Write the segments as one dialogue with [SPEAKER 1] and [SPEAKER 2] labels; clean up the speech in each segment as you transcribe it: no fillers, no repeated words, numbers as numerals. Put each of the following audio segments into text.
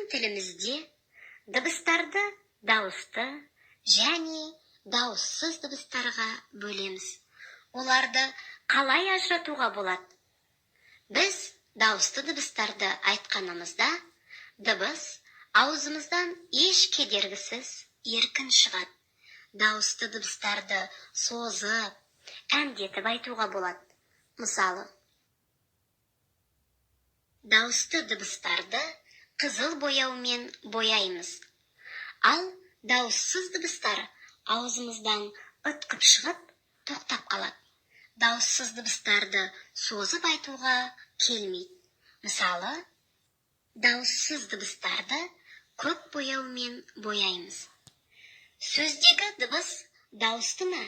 [SPEAKER 1] тілімізде дыбыстарды дауысты және дауыссыз дыбыстарға бөлеміз. Оларды қалай ажыратуға болады? Біз дауысты дыбыстарды айтқанымызда, дыбыс аузымыздан еш кедергісіз еркін шығады. Дауысты дыбыстарды созып, әндетіп айтуға болады. Мысалы, дауысты дыбыстарды қызыл бояумен бояймыз. Ал дауыссыз дыбыстар аузымыздан ытқып шығып, тоқтап қалады. Дауыссыз дыбыстарды созып айтуға келмейді. Мысалы, дауыссыз дыбыстарды көк бояумен бояймыз. Сөздегі дыбыс дауысты ма,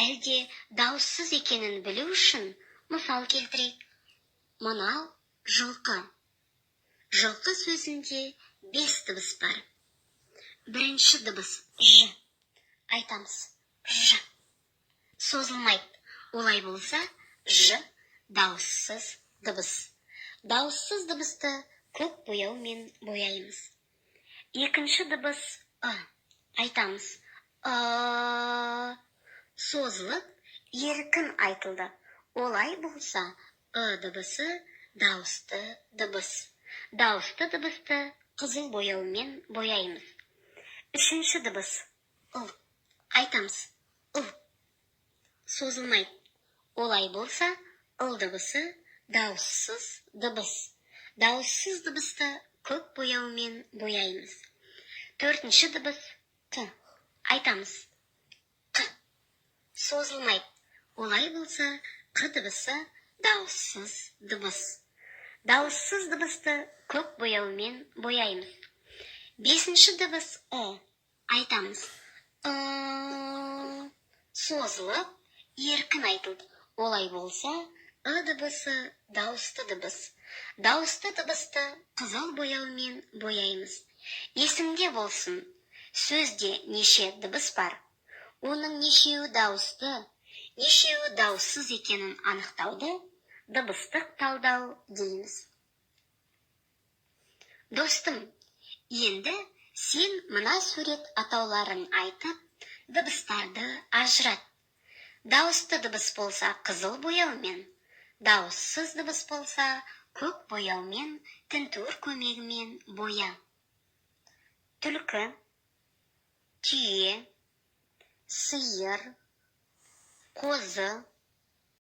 [SPEAKER 1] әлде дауыссыз екенін білу үшін мысал келтірейік. Мынау жылқы. Жылқы сөзінде 5 дыбыс бар. Бірінші дыбыс ж. Айтамыз ж. Созылмайды. Олай болса, ж дауыссыз дыбыс. Дауыссыз дыбысты көк бояумен бояймыз. Екінші дыбыс ы. Айтамыз созылып, еркін айтылды. Олай болса, дыбысы дауысты дыбыс. Дауысты дыбысты қызыл бояумен бояймыз. Үшінші дыбыс ұл. Айтамыз ұл. Созылмайды. Олай болса, ыл дыбысы дауыссыз дыбыс. Дауыссыз дыбысты көк бояумен бояймыз. Төртінші дыбыс т. Айтамыз қ. Созылмайды. Олай болса, қ дыбысы дауыссыз дыбыс. Дауыссыз дыбысты көк бояумен бояймыз. Бесінші дыбыс о. Айтамыз созылып, еркін айтылды. Олай болса, дыбысы дауысты дыбыс. Дауысты дыбысты қызыл бояумен бояймыз. Есіңде болсын, сөзде неше дыбыс бар? Оның нешеуі дауысты, нешеуі дауыссыз екенін анықтауды дыбыстық талдау дейміз. Достым, енді сен мына сурет атауларын айтып, дыбыстарды ажырат. Дауысты дыбыс болса қызыл бояумен, дауыссыз дыбыс болса көк бояумен, тінтуір көмегімен боя. Түлкі, түйе, сиыр, қозы,